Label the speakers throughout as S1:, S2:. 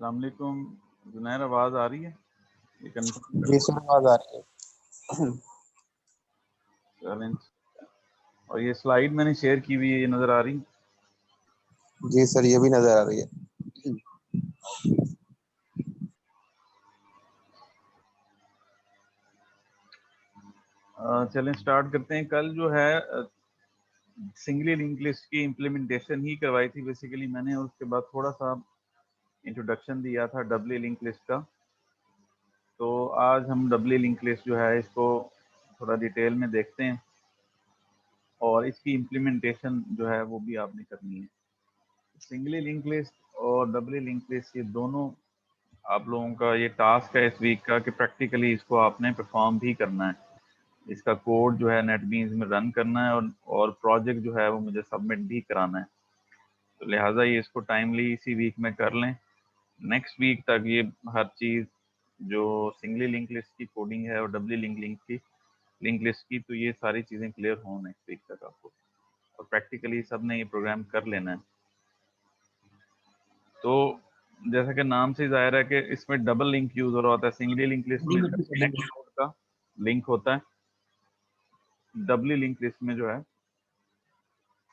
S1: अस्सलाम वालेकुम जुनैर, आवाज़ आ रही है? ये कंफर्म कर
S2: जी सर, आवाज आ रही है।
S1: चलें। और ये स्लाइड मैंने शेयर की हुई है, ये नज़र आ रही?
S2: जी सर, ये भी नजर आ रही है।
S1: चलें स्टार्ट करते हैं। कल जो है सिंगली लिंक लिस्ट की इम्प्लीमेंटेशन ही करवाई थी बेसिकली मैंने, और उसके बाद थोड़ा सा इंट्रोडक्शन दिया था डबली लिंक लिस्ट का। तो आज हम डबली लिंक लिस्ट जो है इसको थोड़ा डिटेल में देखते हैं, और इसकी इम्प्लीमेंटेशन जो है वो भी आपने करनी है। सिंगली लिंक लिस्ट और डबली लिंक लिस्ट, ये दोनों आप लोगों का ये टास्क है इस वीक का कि प्रैक्टिकली इसको आपने परफॉर्म भी करना है। इसका कोड जो है नेटबीन्स में रन करना है, और प्रोजेक्ट जो है वो मुझे सबमिट भी कराना है। तो लिहाजा ये इसको टाइमली इसी वीक में कर लें। नेक्स्ट वीक तक ये हर चीज़ जो सिंगली लिंक लिस्ट की कोडिंग है और डबली लिंक लिस्ट की, तो ये सारी चीज़ें क्लियर हों नेक्स्ट वीक तक आपको, और प्रैक्टिकली सब ने ये प्रोग्राम कर लेना है। तो जैसा कि नाम से जाहिर है कि इसमें डबल लिंक यूज हो रहा होता है। सिंगली लिंक लिस्ट में नेक्स्ट नोड का लिंक होता है, डबली लिंक लिस्ट में जो है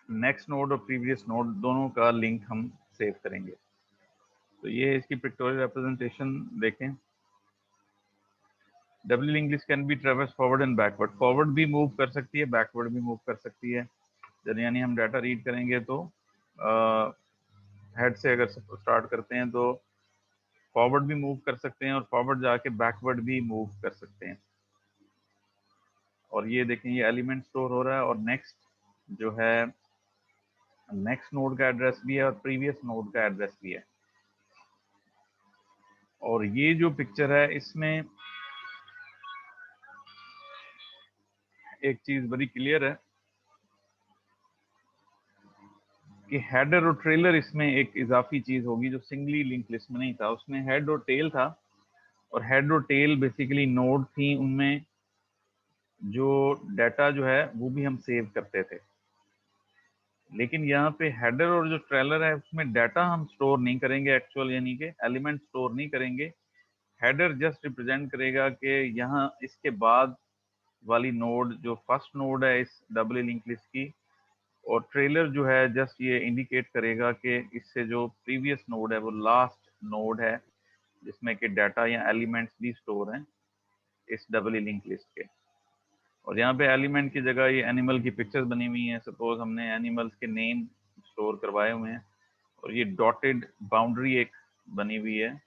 S1: नेक्स्ट नोड और प्रीवियस नोड दोनों का लिंक हम सेव करेंगे। तो ये इसकी पिक्टोरियल रिप्रेजेंटेशन देखें। Doubly link list can be traverse forward and backward. Forward भी मूव कर सकती है, बैकवर्ड भी मूव कर सकती है। यानी हम डाटा रीड करेंगे तो हेड से अगर स्टार्ट करते हैं तो फॉरवर्ड भी मूव कर सकते हैं, और फॉरवर्ड जाके बैकवर्ड भी मूव कर सकते हैं। और ये देखें, ये एलिमेंट स्टोर हो रहा है, और नेक्स्ट जो है नेक्स्ट नोड का एड्रेस भी है और प्रीवियस नोड का एड्रेस भी है। और ये जो पिक्चर है इसमें एक चीज बड़ी क्लियर है कि हेडर और ट्रेलर इसमें एक इजाफी चीज होगी जो सिंगली लिंक लिस्ट में नहीं था। उसमें हेड और टेल था, और हेड और टेल बेसिकली नोड थी, उनमें जो डाटा जो है वो भी हम सेव करते थे। लेकिन यहाँ पे हेडर और जो ट्रेलर है उसमें डाटा हम स्टोर नहीं करेंगे एक्चुअल, यानी कि एलिमेंट स्टोर नहीं करेंगे। हेडर जस्ट रिप्रेजेंट करेगा कि यहाँ इसके बाद वाली नोड जो फर्स्ट नोड है इस डबल लिंक लिस्ट की, और ट्रेलर जो है जस्ट ये इंडिकेट करेगा कि इससे जो प्रीवियस नोड है वो लास्ट नोड है जिसमें कि डाटा या एलिमेंट्स भी स्टोर हैं इस डबल लिंक लिस्ट के। और यहाँ पे एलिमेंट की जगह ये एनिमल की पिक्चर्स बनी हुई हैं। सपोज हमने एनिमल्स के नेम स्टोर करवाए हुए हैं, और ये डॉटेड बाउंड्री एक बनी हुई है।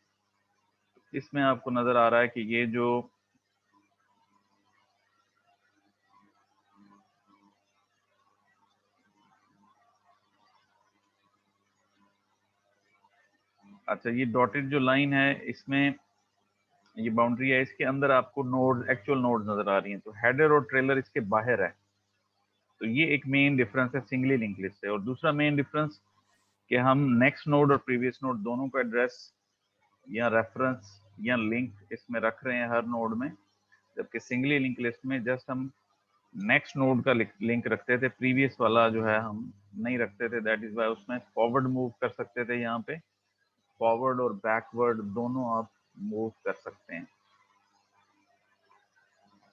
S1: इसमें आपको नजर आ रहा है कि ये जो अच्छा, ये डॉटेड जो लाइन है इसमें ये बाउंड्री है, इसके अंदर आपको नोड एक्चुअल नोड नजर आ रही हैं। तो हेडर और ट्रेलर इसके बाहर है। तो ये एक मेन डिफरेंस है सिंगली लिंक लिस्ट से। और दूसरा मेन डिफरेंस कि हम नेक्स्ट नोड और प्रीवियस नोड दोनों का एड्रेस या रेफरेंस या लिंक इसमें रख रहे हैं हर नोड में, जबकि सिंगली लिंक लिस्ट में जस्ट हम नेक्स्ट नोड का लिंक रखते थे, प्रीवियस वाला जो है हम नहीं रखते थे। दैट इज वाई उसमें फॉरवर्ड मूव कर सकते थे। यहाँ पे फॉरवर्ड और बैकवर्ड दोनों आप मूव कर सकते हैं।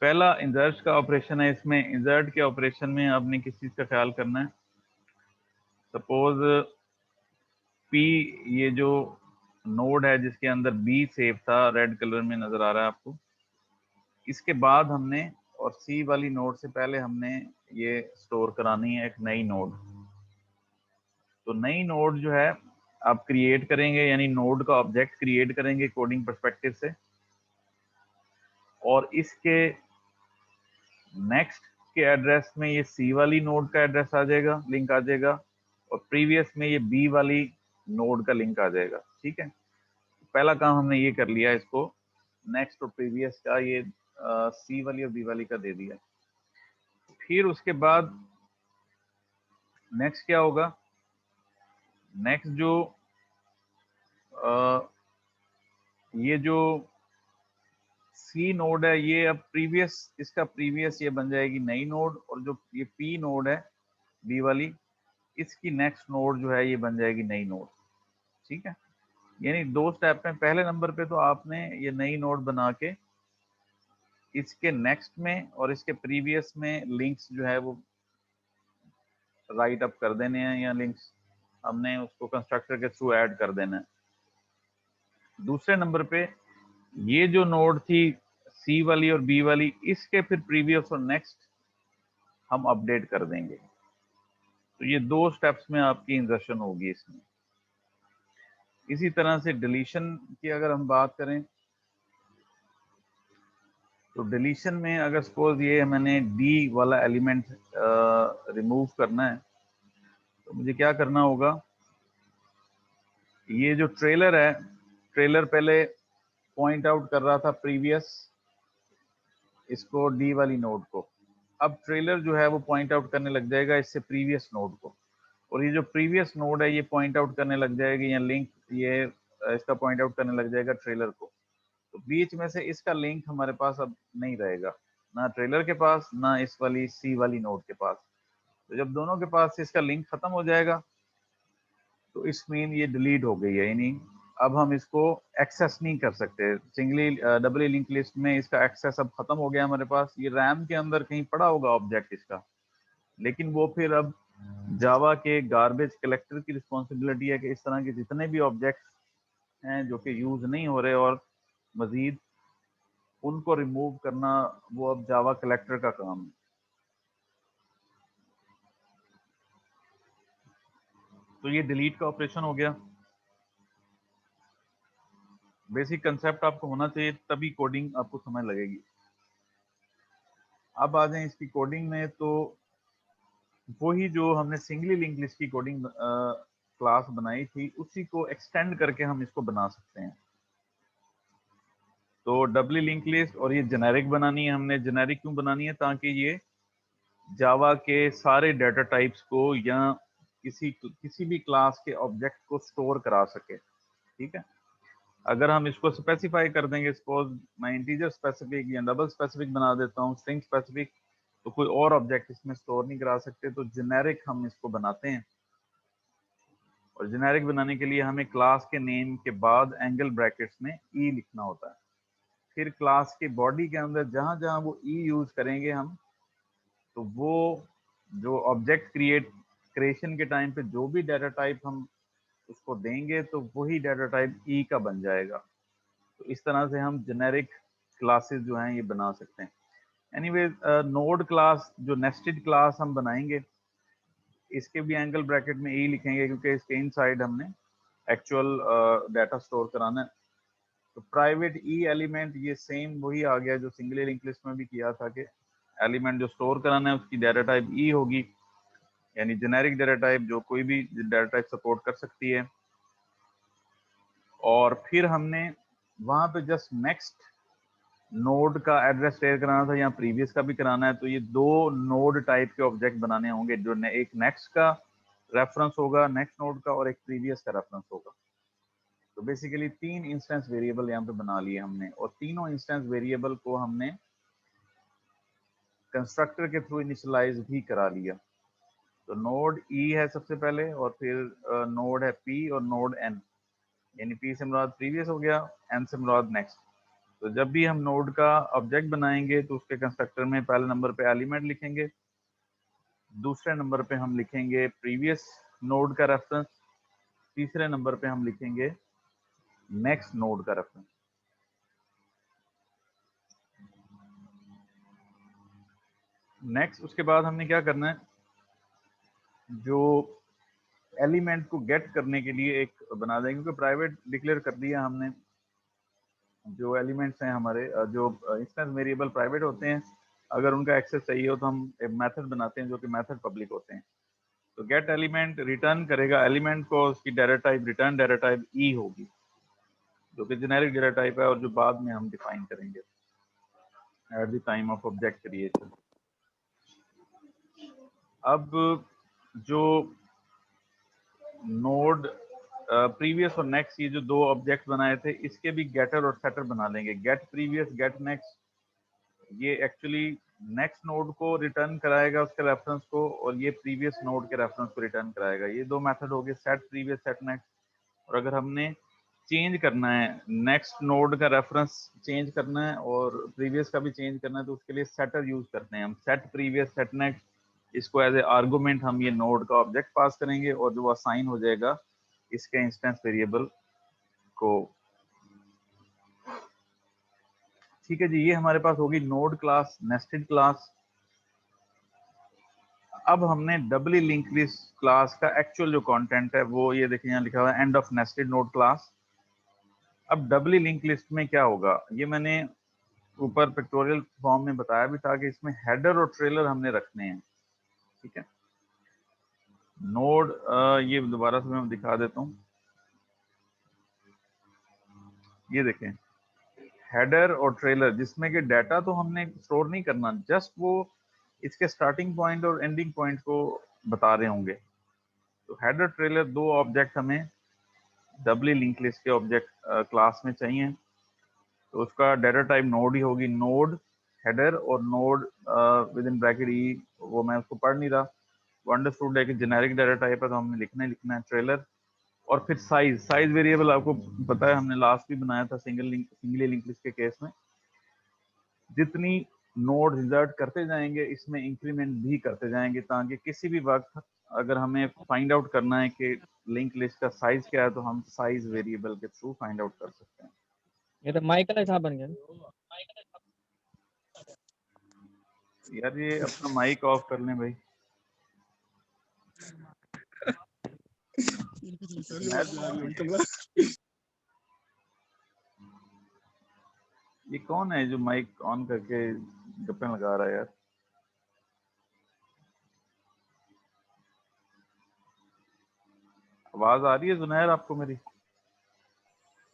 S1: पहला इंसर्ट का ऑपरेशन है। इसमें इंसर्ट के ऑपरेशन में आपने किस चीज का ख्याल करना है। सपोज पी, ये जो नोड है जिसके अंदर बी सेव था, रेड कलर में नजर आ रहा है आपको, इसके बाद हमने, और सी वाली नोड से पहले हमने ये स्टोर करानी है एक नई नोड। तो नई नोड जो है आप क्रिएट करेंगे, यानी नोड का ऑब्जेक्ट क्रिएट करेंगे कोडिंग पर्सपेक्टिव से, और इसके नेक्स्ट के एड्रेस में ये सी वाली नोड का एड्रेस आ जाएगा, लिंक आ जाएगा, और प्रीवियस में ये बी वाली नोड का लिंक आ जाएगा। ठीक है, पहला काम हमने ये कर लिया, इसको नेक्स्ट और प्रीवियस का ये सी वाली और बी वाली का दे दिया। फिर उसके बाद नेक्स्ट क्या होगा, नेक्स्ट जो ये जो सी नोड है ये अब प्रीवियस, इसका प्रीवियस ये बन जाएगी नई नोड, और जो ये पी नोड है बी वाली, इसकी नेक्स्ट नोड जो है ये बन जाएगी नई नोड। ठीक है, यानी 2 स्टेप में, पहले नंबर पे तो आपने ये नई नोड बना के इसके नेक्स्ट में और इसके प्रीवियस में लिंक्स जो है वो राइट अप कर देने हैं, या लिंक्स हमने उसको कंस्ट्रक्टर के थ्रू ऐड कर देना है। दूसरे नंबर पे ये जो नोड थी सी वाली और बी वाली, इसके फिर प्रीवियस और नेक्स्ट हम अपडेट कर देंगे। तो ये 2 स्टेप्स में आपकी इंसर्शन होगी इसमें। इसी तरह से डिलीशन की अगर हम बात करें तो डिलीशन में अगर सपोज ये मैंने डी वाला एलिमेंट रिमूव करना है तो मुझे क्या करना होगा, ये जो ट्रेलर है, ट्रेलर पहले पॉइंट आउट कर रहा था प्रीवियस इसको डी वाली नोड को, अब ट्रेलर जो है वो पॉइंट आउट करने लग जाएगा इससे प्रीवियस नोड को, और ये जो प्रीवियस नोड है ये पॉइंट आउट करने लग जाएगी, या लिंक ये इसका पॉइंट आउट करने लग जाएगा ट्रेलर को। तो बीच में से इसका लिंक हमारे पास अब नहीं रहेगा, ना ट्रेलर के पास ना इस वाली सी वाली नोड के पास। तो जब दोनों के पास इसका लिंक खत्म हो जाएगा तो इस मीन ये डिलीट हो गई है, यानी अब हम इसको एक्सेस नहीं कर सकते। सिंगली डबली लिंक लिस्ट में इसका एक्सेस अब खत्म हो गया हमारे पास। ये रैम के अंदर कहीं पड़ा होगा ऑब्जेक्ट इसका, लेकिन वो फिर अब जावा के गार्बेज कलेक्टर की रिस्पॉन्सिबिलिटी है कि इस तरह के जितने भी ऑब्जेक्ट्स हैं जो कि यूज नहीं हो रहे और मजीद उनको रिमूव करना, वो अब जावा कलेक्टर का काम है। तो ये डिलीट का ऑपरेशन हो गया। बेसिक कंसेप्ट आपको होना चाहिए, तभी कोडिंग आपको समझ लगेगी। अब आ जाए इसकी कोडिंग में, तो वही जो हमने सिंगली लिंक लिस्ट की कोडिंग क्लास बनाई थी उसी को एक्सटेंड करके हम इसको बना सकते हैं। तो डबली लिंक लिस्ट, और ये जेनेरिक बनानी है हमने। जेनेरिक क्यों बनानी है? ताकि ये जावा के सारे डाटा टाइप्स को या किसी भी क्लास के ऑब्जेक्ट को स्टोर करा सके। ठीक है, अगर हम इसको स्पेसिफाई कर देंगे, सपोज मैं इंटीजर स्पेसिफिक या डबल स्पेसिफिक बना देता हूँ, स्ट्रिंग स्पेसिफिक, तो कोई और ऑब्जेक्ट इसमें स्टोर नहीं करा सकते। तो जेनेरिक हम इसको बनाते हैं, और जेनेरिक बनाने के लिए हमें क्लास के नेम के बाद एंगल ब्रैकेट्स में ई लिखना होता है। फिर क्लास के बॉडी के अंदर जहां जहां वो ई यूज करेंगे हम, तो वो जो ऑब्जेक्ट क्रिएशन के टाइम पे जो भी डाटा टाइप हम उसको देंगे तो वही डाटा टाइप ई का बन जाएगा। तो इस तरह से हम जेनेरिक क्लासेस जो हैं ये बना सकते हैं। एनीवे, नोड क्लास जो नेस्टेड क्लास हम बनाएंगे, इसके भी एंगल ब्रैकेट में ई लिखेंगे क्योंकि इसके इनसाइड हमने एक्चुअल डाटा स्टोर कराना है। तो प्राइवेट ई एलिमेंट, ये सेम वही आ गया जो सिंगल लिंक लिस्ट में भी किया था कि एलिमेंट जो स्टोर कराना है उसकी डाटा टाइप ई होगी, यानी जेनेरिक डाटा टाइप जो कोई भी डाटा टाइप सपोर्ट कर सकती है। और फिर हमने वहां पे जस्ट नेक्स्ट नोड का एड्रेस शेयर कराना था, या प्रीवियस का भी कराना है। तो ये 2 नोड टाइप के ऑब्जेक्ट बनाने होंगे, जो एक नेक्स्ट का रेफरेंस होगा, नेक्स्ट नोड का, और एक प्रीवियस का रेफरेंस होगा। तो बेसिकली 3 इंस्टेंस वेरिएबल यहाँ पे बना लिए हमने, और तीनों इंस्टेंस वेरिएबल को हमने कंस्ट्रक्टर के थ्रू इनिशियलाइज भी करा लिया। तो नोड ई है सबसे पहले, और फिर नोड है पी और नोड एन, यानी पी से मुराद प्रीवियस हो गया, एन से मुराद नेक्स्ट। तो जब भी हम नोड का ऑब्जेक्ट बनाएंगे तो उसके कंस्ट्रक्टर में पहले नंबर पे एलिमेंट लिखेंगे, दूसरे नंबर पे हम लिखेंगे प्रीवियस नोड का रेफरेंस, तीसरे नंबर पे हम लिखेंगे नेक्स्ट नोड का रेफरेंस। नेक्स्ट, उसके बाद हमने क्या करना है, जो एलिमेंट को गेट करने के लिए एक बना देंगे, क्योंकि प्राइवेट डिक्लेयर कर दिया हमने। जो एलिमेंट्स हैं हमारे, जो इंस्टेंस वेरिएबल प्राइवेट होते हैं, अगर उनका एक्सेस चाहिए हो तो हम एक मेथड बनाते हैं जो कि मेथड पब्लिक होते हैं। तो गेट एलिमेंट रिटर्न करेगा एलिमेंट को, उसकी data type return data type ई होगी, जो कि जेनेरिक डाटा टाइप है और जो बाद में हम डिफाइन करेंगे at the time of object creation. अब जो नोड प्रीवियस और नेक्स्ट, ये जो 2 ऑब्जेक्ट बनाए थे, इसके भी गेटर और सेटर बना लेंगे। गेट प्रीवियस गेट नेक्स्ट, ये एक्चुअली नेक्स्ट नोड को रिटर्न कराएगा उसके रेफरेंस को, और ये प्रीवियस नोड के रेफरेंस को रिटर्न कराएगा। ये 2 मेथड हो गए, सेट प्रीवियस सेट नेक्स्ट। और अगर हमने चेंज करना है, नेक्स्ट नोड का रेफरेंस चेंज करना है और प्रीवियस का भी चेंज करना है, तो उसके लिए सेटर यूज करते हैं हम, सेट प्रीवियस सेट नेक्स्ट। इसको एज ए आर्गुमेंट हम ये नोड का ऑब्जेक्ट पास करेंगे और जो असाइन हो जाएगा इसके इंस्टेंस वेरिएबल को। ठीक है जी, ये हमारे पास होगी नोड क्लास, नेस्टेड क्लास। अब हमने डबली लिंक लिस्ट क्लास का एक्चुअल जो कंटेंट है वो ये देखिए यहाँ लिखा हुआ है end of nested node class. अब डबली लिंक लिस्ट में क्या होगा, ये मैंने ऊपर पिक्टोरियल फॉर्म में बताया भी था कि इसमें हेडर और ट्रेलर हमने रखने हैं। ठीक है, नोड ये दोबारा से मैं दिखा देता हूँ, ये देखें हेडर और ट्रेलर, जिसमें कि डाटा तो हमने स्टोर नहीं करना, जस्ट वो इसके स्टार्टिंग पॉइंट और एंडिंग पॉइंट को बता रहे होंगे। तो हेडर ट्रेलर दो ऑब्जेक्ट हमें डबली लिंक लिस्ट के ऑब्जेक्ट क्लास में चाहिए। तो उसका डाटा टाइप नोड ही होगी, नोड हेडर और node with in bracket E, वो मैं उसको पढ़ नहीं रहा, वो अंडरस्टूड है कि जेनेरिक डाटा टाइप है तो हमने लिखना ही लिखना है ट्रेलर। और फिर साइज, साइज वेरिएबल आपको पता है हमने लास्ट भी बनाया था सिंगली लिंक लिस्ट के केस में। जितनी नोड इंसर्ट करते जाएंगे इसमें इंक्रीमेंट भी करते जाएंगे, ताकि किसी भी वक्त अगर हमें फाइंड आउट करना है कि लिंक लिस्ट का साइज क्या है तो हम साइज वेरिएबल के थ्रू फाइंड आउट कर सकते हैं।
S3: ये तो माइकल ऐसा बन गया।
S1: यार ये अपना माइक ऑफ कर लें भाई। ये कौन है जो माइक ऑन करके गप्पे लगा रहा है यार? आवाज आ रही है जुनैर आपको मेरी?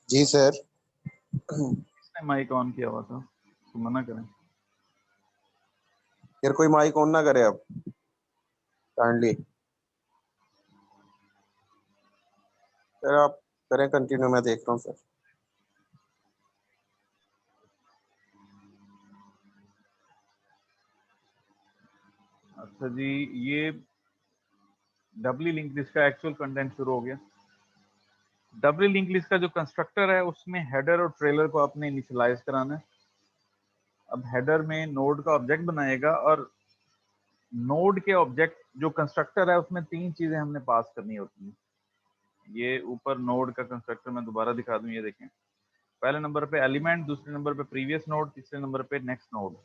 S2: जी सर।
S1: किसने माइक ऑन किया हुआ था? तो मना करें।
S2: यार कोई माइक ऑन ना करे अब, काइंडली। सर आप करें कंटिन्यू, मैं देख रहा हूँ सर।
S1: अच्छा जी, ये डबली लिंक लिस्ट का एक्चुअल कंटेंट शुरू हो गया। डबली लिंक लिस्ट का जो कंस्ट्रक्टर है उसमें हेडर और ट्रेलर को आपने इनिशियलाइज कराना है। अब हेडर में नोड का ऑब्जेक्ट बनाएगा और नोड के ऑब्जेक्ट जो कंस्ट्रक्टर है उसमें तीन चीजें हमने पास करनी होती हैं। ये ऊपर नोड का कंस्ट्रक्टर मैं दोबारा दिखा दूं, ये देखें। पहले नंबर पे एलिमेंट, दूसरे नंबर पे प्रीवियस नोड, तीसरे नंबर पे नेक्स्ट नोड।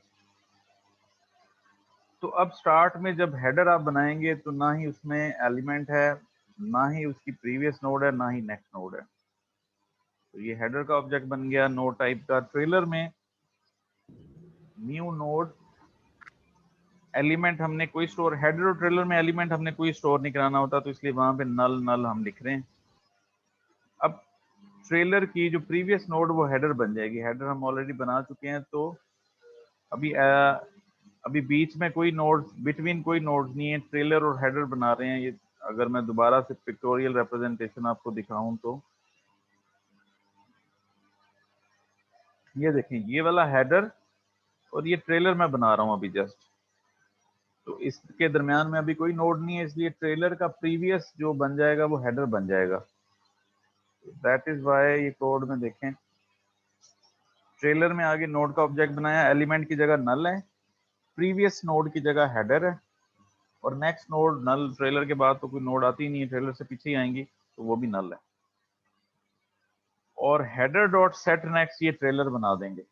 S1: तो अब स्टार्ट में जब हेडर आप बनाएंगे तो ना ही उसमें एलिमेंट है, ना ही उसकी प्रीवियस नोड है, ना ही नेक्स्ट नोड है। तो ये हेडर का ऑब्जेक्ट बन गया नोड टाइप का। ट्रेलर में न्यू नोड, एलिमेंट हमने कोई स्टोर, हेडर और ट्रेलर में एलिमेंट हमने कोई स्टोर नहीं कराना होता, तो इसलिए वहां पे नल नल हम लिख रहे हैं। अब ट्रेलर की जो प्रीवियस नोड वो हेडर बन जाएगी, हेडर हम ऑलरेडी बना चुके हैं। तो अभी बीच में कोई नोड, बिटवीन कोई नोड नहीं है, ट्रेलर और हेडर बना रहे हैं। ये अगर मैं दोबारा से पिक्टोरियल रिप्रेजेंटेशन आपको दिखाऊं तो ये देखें, ये वाला हेडर और ये ट्रेलर मैं बना रहा हूं अभी जस्ट। तो इसके दरमियान में अभी कोई नोड नहीं है, इसलिए ट्रेलर का प्रीवियस जो बन जाएगा वो हेडर बन जाएगा। दैट इज वाई ये कोड में देखें, ट्रेलर में आगे नोड का ऑब्जेक्ट बनाया, एलिमेंट की जगह नल है, प्रीवियस नोड की जगह हेडर है, और नेक्स्ट नोड नल। ट्रेलर के बाद तो कोई नोड आती नहीं है, ट्रेलर से पीछे ही आएंगी, तो वो भी नल है। और हेडर डॉट सेट नेक्स्ट ये ट्रेलर बना देंगे।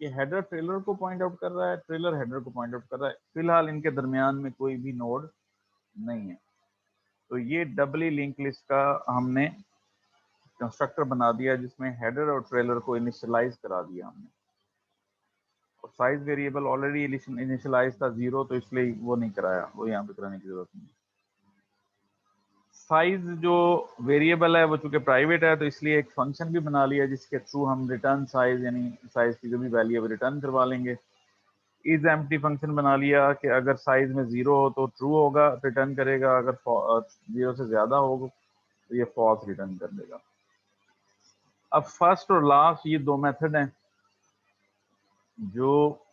S1: ये हेडर ट्रेलर को पॉइंट आउट कर रहा है, ट्रेलर हेडर को पॉइंट आउट कर रहा है। फिलहाल इनके दरमियान में कोई भी नोड नहीं है। तो ये डबली लिंक लिस्ट का हमने कंस्ट्रक्टर बना दिया जिसमें हेडर और ट्रेलर को इनिशियलाइज करा दिया हमने। और साइज वेरिएबल ऑलरेडी इनिशियलाइज था 0, तो इसलिए वो नहीं कराया, वो यहाँ पे कराने की जरूरत नहीं। साइज जो वेरिएबल है वो चूंकि प्राइवेट है, तो इसलिए एक फंक्शन भी बना लिया जिसके थ्रू हम रिटर्न साइज, यानी साइज की जो भी वैल्यू है वो रिटर्न करवा लेंगे। इज एम्प्टी फंक्शन बना लिया कि अगर साइज में 0 हो तो ट्रू होगा, रिटर्न करेगा, अगर 0 से ज्यादा हो तो ये फॉल्स रिटर्न कर देगा। अब फर्स्ट और लास्ट ये दो मेथड हैं जो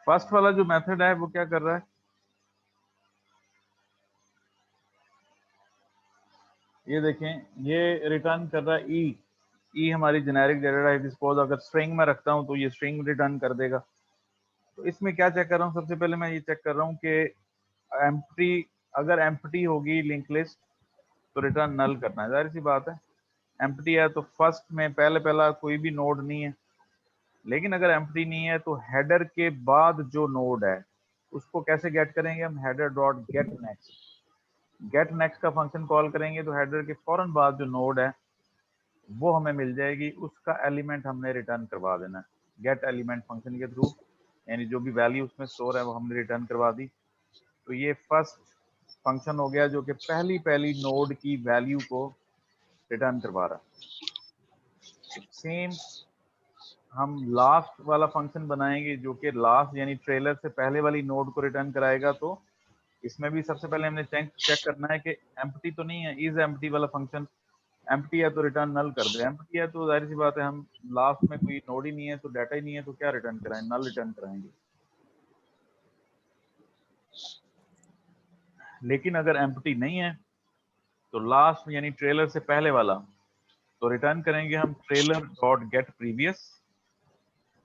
S1: फर्स्ट वाला जो मेथड है वो क्या कर रहा है, ये देखें ये रिटर्न कर रहा है ई हमारी जेनेरिक डेटा टाइप। सपोज अगर स्ट्रिंग में रखता हूं तो ये स्ट्रिंग रिटर्न कर देगा। तो इसमें क्या चेक कर रहा हूँ, सबसे पहले मैं ये चेक कर रहा हूँ कि एम्प्टी, अगर एम्प्टी होगी लिंक लिस्ट तो रिटर्न नल करना है, जाहिर सी बात है। एम्प्टी है तो फर्स्ट में पहला कोई भी नोड नहीं है। लेकिन अगर एम्प्टी नहीं है तो हेडर के बाद जो नोड है उसको कैसे गेट करेंगे हम, header dot get next. Get next का फंक्शन कॉल करेंगे तो हेडर के फौरन बाद जो नोड है वो हमें मिल जाएगी, उसका एलिमेंट हमने रिटर्न करवा देना है गेट एलिमेंट फंक्शन के थ्रू, यानी जो भी वैल्यू उसमें स्टोर है वो हमने रिटर्न करवा दी। तो ये फर्स्ट फंक्शन हो गया जो कि पहली नोड की वैल्यू को रिटर्न करवा रहा है। सेम हम लास्ट वाला फंक्शन बनाएंगे जो कि लास्ट यानी ट्रेलर से पहले वाली नोड को रिटर्न कराएगा। तो इसमें भी सबसे पहले हमने चेक करना है कि एम्प्टी तो नहीं है। इज एम्प्टी वाला फंक्शन एम्प्टी है तो रिटर्न नल कर दे, एम्प्टी है तो जाहिर सी बात है हम लास्ट में कोई नोड ही नहीं है तो डाटा ही नहीं है तो क्या रिटर्न कराएं, नल रिटर्न कराएंगे। लेकिन अगर एम्प्टी नहीं है तो लास्ट यानी ट्रेलर से पहले वाला तो रिटर्न करेंगे हम ट्रेलर डॉट गेट प्रीवियस,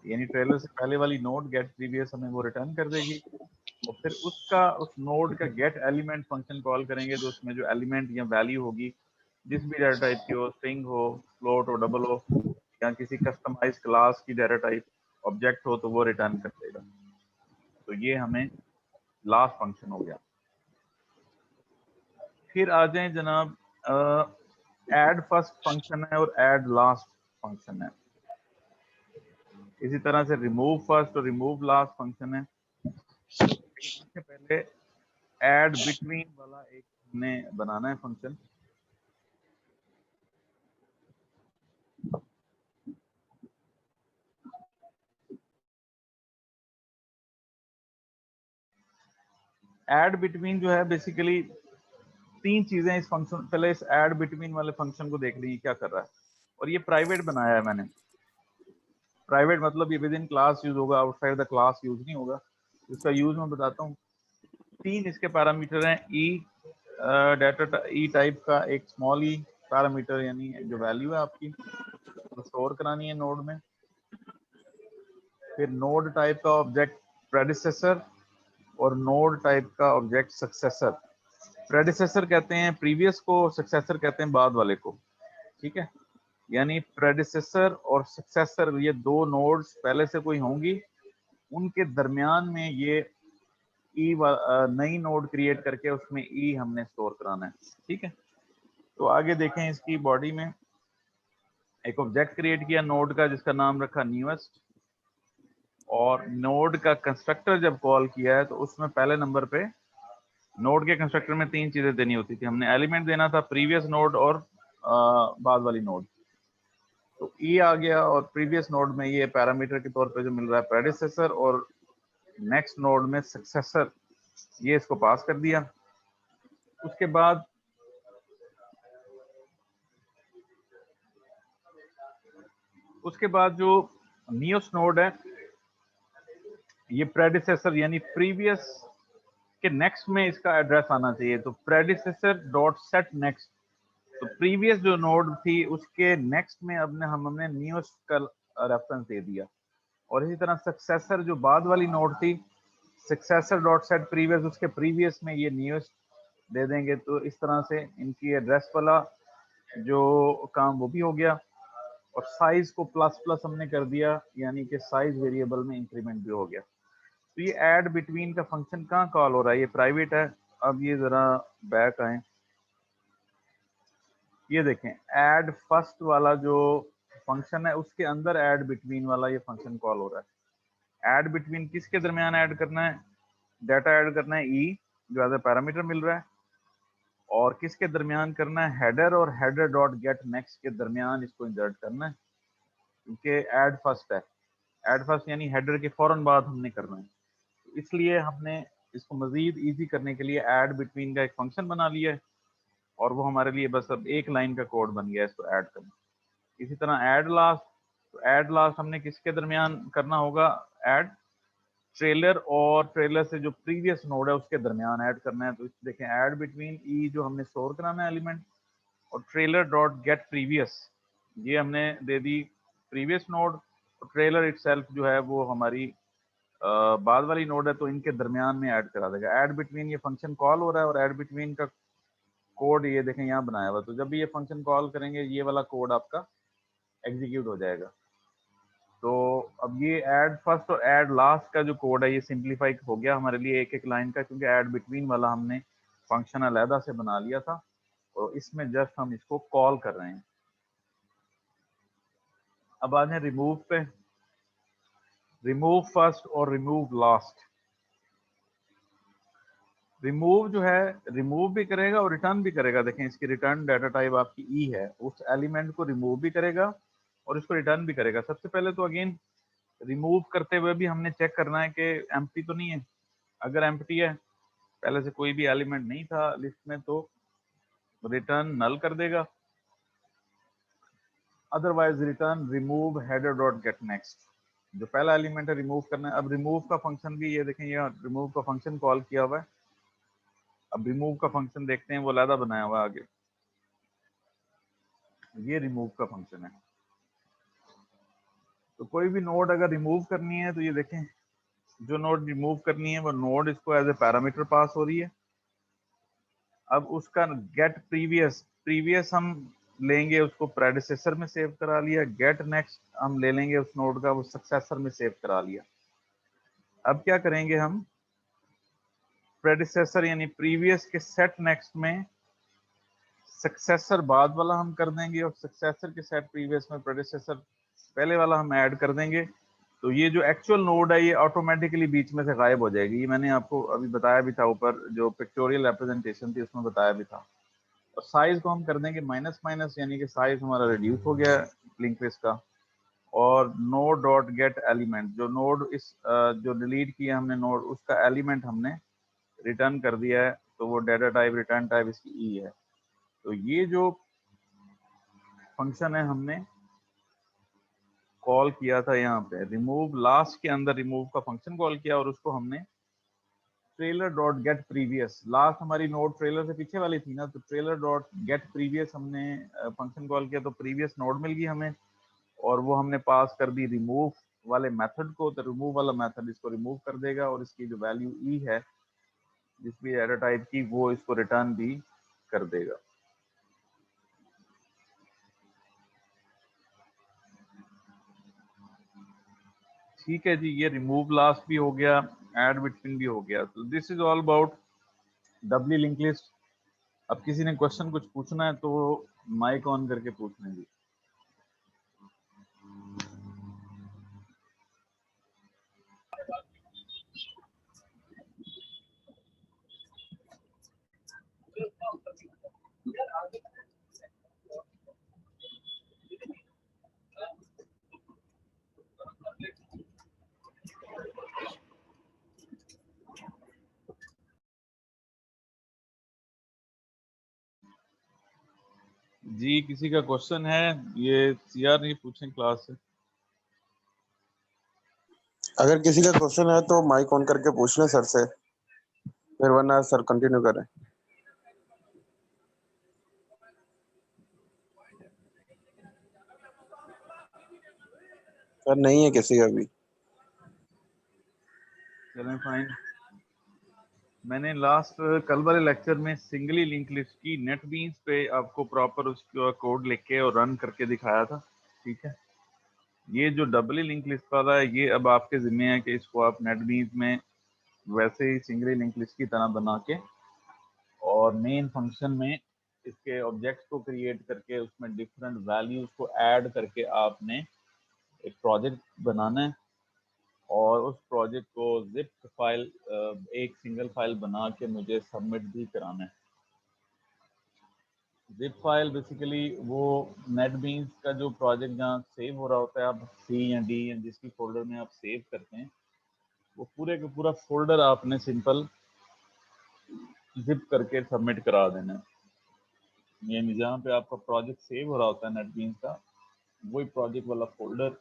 S1: यानी ट्रेलर से पहले वाली नोड गेट प्रीवियस हमें वो रिटर्न कर देगी। और फिर उसका उस नोड का गेट एलिमेंट फंक्शन कॉल करेंगे तो उसमें जो एलिमेंट या वैल्यू होगी जिस भी डाटा टाइप की हो, स्ट्रिंग हो, फ्लोट हो, डबल हो, या किसी कस्टमाइज क्लास की डाटा टाइप ऑब्जेक्ट हो तो वो रिटर्न कर देगा। तो ये हमें लास्ट फंक्शन हो गया। फिर आ जाए जनाब, ऐड फर्स्ट फंक्शन है और ऐड लास्ट फंक्शन है। इसी तरह से रिमूव फर्स्ट और रिमूव लास्ट फंक्शन है। इससे पहले ऐड बिटवीन वाला एक हमने बनाना है फंक्शन। ऐड बिटवीन जो है बेसिकली तीन चीजें इस फंक्शन, पहले इस ऐड बिटवीन वाले फंक्शन को देख लीजिए क्या कर रहा है। और ये प्राइवेट बनाया है मैंने। प्राइवेट मतलब ये विद इन क्लास यूज होगा, आउटसाइड द क्लास यूज नहीं होगा। इसका यूज मैं बताता हूँ। तीन इसके पैरामीटर हैं। डाटा ई टाइप का एक स्मॉल ई पैरामीटर, यानी जो वैल्यू है आपकी वो स्टोर करानी है नोड में। फिर नोड टाइप का ऑब्जेक्ट प्रेडिसेसर और नोड टाइप का ऑब्जेक्ट सक्सेसर। प्रेडिसेसर कहते हैं प्रीवियस को, सक्सेसर कहते हैं बाद वाले को। ठीक है, यानी प्रेडिसेसर और सक्सेसर ये दो नोड्स पहले से कोई होंगी, उनके दरमियान में ये ई नई नोड क्रिएट करके उसमें ई हमने स्टोर कराना है। ठीक है, तो आगे देखें इसकी बॉडी में एक ऑब्जेक्ट क्रिएट किया नोड का जिसका नाम रखा न्यूएस्ट। और नोड का कंस्ट्रक्टर जब कॉल किया है तो उसमें पहले नंबर पे नोड के कंस्ट्रक्टर में तीन चीजें देनी होती थी। हमने एलिमेंट देना था, प्रीवियस नोड और बाद वाली नोड। तो ई आ गया और प्रीवियस नोड में ये पैरामीटर के तौर पे जो मिल रहा है प्रेडिसेसर, और नेक्स्ट नोड में सक्सेसर, ये इसको पास कर दिया। उसके बाद जो नियोस नोड है ये प्रेडिसेसर यानी प्रीवियस के नेक्स्ट में इसका एड्रेस आना चाहिए। तो प्रेडिसेसर डॉट सेट नेक्स्ट, तो प्रीवियस जो नोड थी उसके नेक्स्ट में हमने न्यूएस्ट का रेफरेंस दे दिया। और इसी तरह सक्सेसर जो बाद वाली नोड थी, सक्सेसर डॉट सेट प्रीवियस, उसके प्रीवियस में ये न्यूएस्ट दे देंगे। तो इस तरह से इनकी एड्रेस वाला जो काम वो भी हो गया। और साइज को प्लस प्लस हमने कर दिया, यानी कि साइज वेरिएबल में इंक्रीमेंट भी हो गया। तो ये ऐड बिटवीन का फंक्शन कहाँ कॉल हो रहा है, ये प्राइवेट है। अब ये जरा बैक आए, ये देखें ऐड फर्स्ट वाला जो फंक्शन है उसके अंदर ऐड बिटवीन वाला ये फंक्शन कॉल हो रहा है। ऐड बिटवीन किसके दरमियान ऐड करना है, डाटा ऐड करना है ई जो एज ए पैरामीटर मिल रहा है, और किसके दरमियान करना है, हेडर और हेडर डॉट गेट नेक्स्ट के दरमियान इसको इंसर्ट करना है, क्योंकि ऐड फर्स्ट है। ऐड फर्स्ट यानी हेडर के फौरन बाद हमने करना है। तो इसलिए हमने इसको मजीद इजी करने के लिए ऐड बिटवीन का एक फंक्शन बना लिया है, और वो हमारे लिए बस अब एक लाइन का कोड बन गया है इसको ऐड करना। इसी तरह ऐड लास्ट, तो ऐड लास्ट हमने किसके दरमियान करना होगा, ऐड ट्रेलर और ट्रेलर से जो प्रीवियस नोड है उसके दरमियान ऐड करना है। तो देखें ऐड बिटवीन ई जो हमने स्टोर कराना है एलिमेंट, और ट्रेलर डॉट गेट प्रीवियस ये हमने दे दी प्रीवियस नोड, और ट्रेलर इटसेल्फ जो है वो हमारी बाद वाली नोड है, तो इनके दरमियान में ऐड करा देगा। ऐड बिटवीन ये फंक्शन कॉल हो रहा है, और ऐड बिटवीन का कोड ये देखें यहाँ बनाया हुआ। तो जब भी ये फंक्शन कॉल करेंगे ये वाला कोड आपका एग्जीक्यूट हो जाएगा। तो अब ये ऐड फर्स्ट और ऐड लास्ट का जो कोड है ये सिंप्लीफाई हो गया हमारे लिए एक एक लाइन का, क्योंकि ऐड बिटवीन वाला हमने फंक्शन अलहदा से बना लिया था, और इसमें जस्ट हम इसको कॉल कर रहे हैं। अब आ जाए रिमूव पे। रिमूव फर्स्ट और रिमूव लास्ट। रिमूव जो है रिमूव भी करेगा और रिटर्न भी करेगा। देखें इसकी रिटर्न डाटा टाइप आपकी ई है, उस एलिमेंट को रिमूव भी करेगा और इसको रिटर्न भी करेगा। सबसे पहले तो अगेन रिमूव करते हुए भी हमने चेक करना है कि एम्प्टी तो नहीं है। अगर एम्प्टी है, पहले से कोई भी एलिमेंट नहीं था लिस्ट में, तो रिटर्न नल कर देगा, otherwise return remove header dot get next. जो पहला एलिमेंट है रिमूव करना है। अब रिमूव का फंक्शन भी ये देखें, ये रिमूव का फंक्शन कॉल किया हुआ है। अब रिमूव का फंक्शन देखते हैं, वो अलहदा बनाया हुआ है आगे। ये रिमूव का फंक्शन है। तो कोई भी नोड अगर रिमूव करनी है तो ये देखें, जो नोड रिमूव करनी है वो नोड इसको एज ए पैरामीटर पास हो रही है। अब उसका गेट प्रीवियस, प्रीवियस हम लेंगे उसको प्रेडिसेसर में सेव करा लिया। गेट नेक्स्ट हम ले लेंगे उस नोड का, वो सक्सेसर में सेव करा लिया। अब क्या करेंगे हम, प्रेडिसेसर यानी प्रीवियस के सेट नेक्स्ट में सक्सेसर बाद वाला हम कर देंगे, और सक्सेसर के सेट प्रीवियस में प्रेडिसेसर पहले वाला हम ऐड कर देंगे। तो ये जो एक्चुअल नोड है ये ऑटोमेटिकली बीच में से गायब हो जाएगी। ये मैंने आपको अभी बताया भी था, ऊपर जो पिक्टोरियल रिप्रेजेंटेशन थी उसमें बताया भी था। और साइज को हम कर देंगे माइनस माइनस, यानी कि साइज हमारा रिड्यूस हो गया लिंक लिस्ट का। और नोड डॉट गेट एलिमेंट, जो नोड इस जो डिलीट किया हमने नोड, उसका एलिमेंट हमने रिटर्न कर दिया है। तो वो डाटा टाइप रिटर्न टाइप इसकी ई है। तो ये जो फंक्शन है हमने कॉल किया था यहाँ पे रिमूव लास्ट के अंदर, रिमूव का फंक्शन कॉल किया और उसको हमने trailer dot gate previous, last हमारी नोड ट्रेलर से पीछे वाली थी ना, तो ट्रेलर डॉट गेट प्रीवियस हमने फंक्शन कॉल किया, तो प्रीवियस नोड मिल गई हमें, और वो हमने पास कर दी रिमूव वाले मेथड को। तो रिमूव वाला मेथड इसको रिमूव कर देगा, और इसकी जो वैल्यू ई है जिस भी एरर टाइप की, वो इसको रिटर्न भी कर देगा। ठीक है जी, ये रिमूव लास्ट भी हो गया, ऐड बिटवीन भी हो गया। तो this is all about W link list. अब किसी ने क्वेश्चन कुछ पूछना है तो माइक ऑन करके पूछ लें जी। जी किसी का क्वेश्चन है? ये सीआर नहीं पूछें क्लास से।
S2: अगर किसी का क्वेश्चन है तो माइक ऑन करके पूछ लें सर से, फिर वरना सर कंटिन्यू करें। सर नहीं है किसी का भी।
S1: चलें फाइन। मैंने लास्ट कल वाले लेक्चर में सिंगली लिंक लिस्ट की नेटबीन्स पे आपको प्रॉपर उसका कोड लिख के और रन करके दिखाया था। ठीक है, ये जो डबली लिंक लिस्ट वाला है ये अब आपके जिम्मे है कि इसको आप नेटबीन्स में वैसे ही सिंगली लिंक लिस्ट की तरह बना के, और मेन फंक्शन में इसके ऑब्जेक्ट्स को क्रिएट करके उसमें डिफरेंट वैल्यूज को ऐड करके आपने एक प्रोजेक्ट बनाना है, और उस प्रोजेक्ट को जिप फाइल एक सिंगल फाइल बना के मुझे सबमिट भी कराना है। जिप फाइल बेसिकली वो नेटबीन्स का जो प्रोजेक्ट जहाँ सेव हो रहा होता है, आप सी या डी या जिसकी फोल्डर में आप सेव करते हैं, वो पूरे का पूरा फोल्डर आपने सिंपल जिप करके सबमिट करा देना है। यानी जहाँ पे आपका प्रोजेक्ट सेव हो रहा होता है नेटबीन्स का, वही प्रोजेक्ट वाला फोल्डर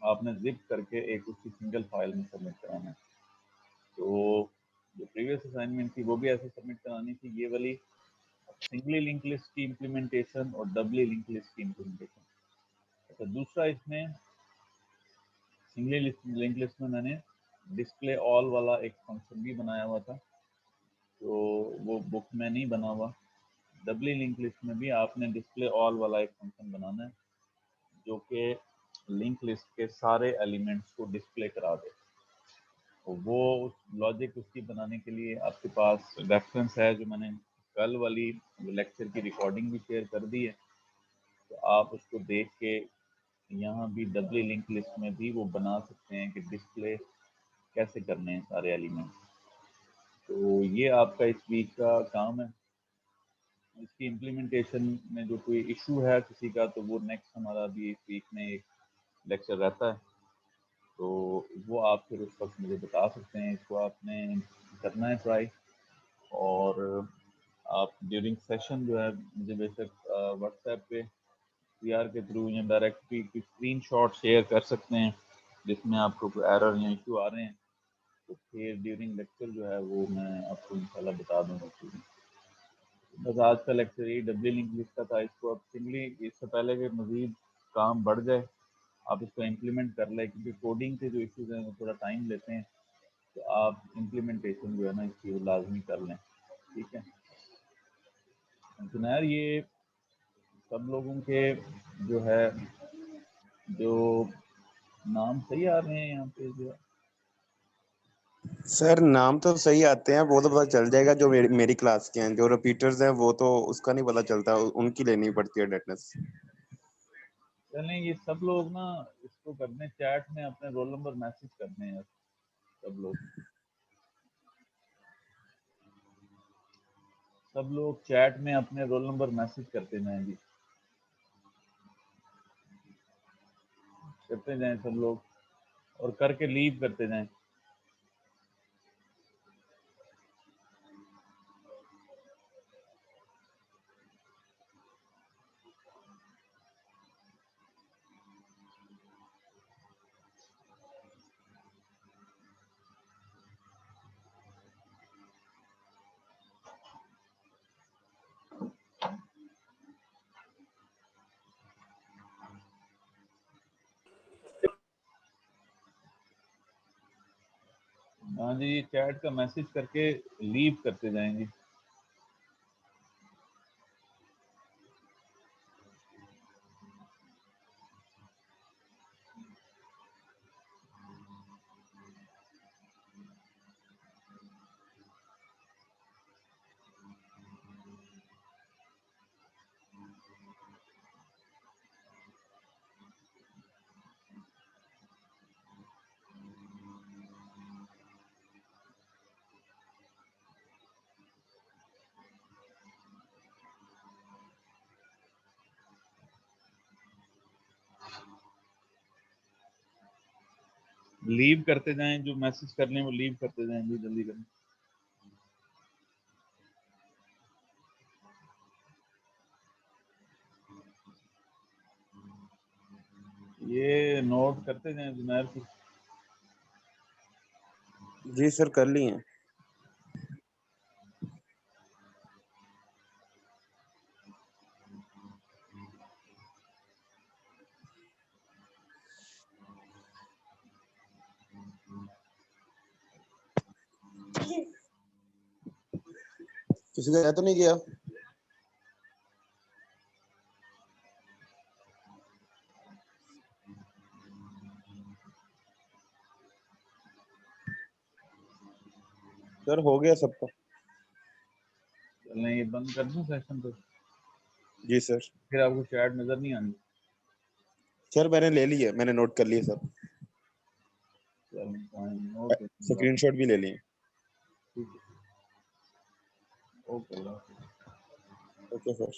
S1: आपने जिप करके एक उसकी सिंगल फाइल में सबमिट कराना है। तो जो प्रीवियस असाइनमेंट थी वो भी ऐसे सबमिट करानी थी, ये वाली सिंगली लिंक लिस्ट की इम्प्लीमेंटेशन और डबली लिंक लिस्ट की इम्प्लीमेंटेशन। अच्छा, दूसरा इसमें सिंगली लिंक लिस्ट में मैंने डिस्प्ले ऑल वाला एक फंक्शन भी बनाया हुआ था, तो वो बुक में नहीं बना हुआ। डबली लिंक लिस्ट में भी आपने डिस्प्ले ऑल वाला एक फंक्शन बनाना है जो कि लिंक लिस्ट के सारे एलिमेंट्स को डिस्प्ले करा दे। तो वो लॉजिक उसकी बनाने के लिए आपके पास रेफरेंस है जो मैंने कल वाली लेक्चर की रिकॉर्डिंग भी शेयर कर दी है, तो आप उसको देख के यहाँ भी डबली लिंक लिस्ट में भी वो बना सकते हैं कि डिस्प्ले कैसे करने हैं सारे एलिमेंट। तो ये आपका इस वीक का काम है। इसकी इम्प्लीमेंटेशन में जो कोई इशू है किसी का, तो वो नेक्स्ट हमारा भी इस वीक में एक लेक्चर रहता है, तो वो आप फिर उस वक्त मुझे बता सकते हैं। इसको आपने करना है ट्राई, और आप ड्यूरिंग सेशन जो है मुझे बेशक व्हाट्सएप पे PR के थ्रू या डायरेक्टली की स्क्रीन शॉट शेयर कर सकते हैं जिसमें आपको कोई एरर या इशू आ रहे हैं, तो फिर ड्यूरिंग लेक्चर जो है वो मैं आपको इंशाल्लाह बता दूँगा। बस आज का लेक्चर यही डबली लिंक लिस्ट का था। इसको अब सिंगली, इससे पहले कि मज़ीद काम बढ़ जाए, आप इसको इम्प्लीमेंट कर लें, क्योंकि कोडिंग के जो इश्यूज हैं वो थोड़ा टाइम लेते हैं, तो आप इम्प्लीमेंटेशन जो है ना इसकी वो लाजमी कर लें, ठीक है। जुनैर, ये सब लोगों के जो है जो नाम सही आ रहे हैं यहाँ पे जो
S2: सर नाम तो सही आते हैं, वो तो पता चल जाएगा। जो मेरी क्लास के हैं, जो रिपीटर्स हैं वो तो उसका नहीं पता चलता, उनकी लेनी पड़ती है अटेंडेंस।
S1: चलें, ये सब लोग ना इसको करने, चैट में अपने रोल नंबर मैसेज करने हैं सब लोग चैट में अपने रोल नंबर मैसेज करते जाएं जी, करते जाएं सब लोग, और करके लीव करते जाएं। हाँ जी, चैट का मैसेज करके लीव करते जाएंगे। लीव करते जाएं, जो मैसेज कर लें वो लीव करते जाएं जी, जल्दी करें। ये नोट करते जाएं जुनैर की।
S2: जी सर, कर लिए। किसी का तो नहीं गया? सर हो गया सबका।
S1: चलें, ये बंद कर दूं सेशन तो?
S2: जी सर।
S1: फिर आपको चैट नजर नहीं आनी?
S2: सर मैंने ले लिया, मैंने नोट कर लिए सब,
S1: चलें, फाइन, ओके,
S2: स्क्रीनशॉट भी ले लिए।
S1: ठीक है, ओके।
S2: Okay sir.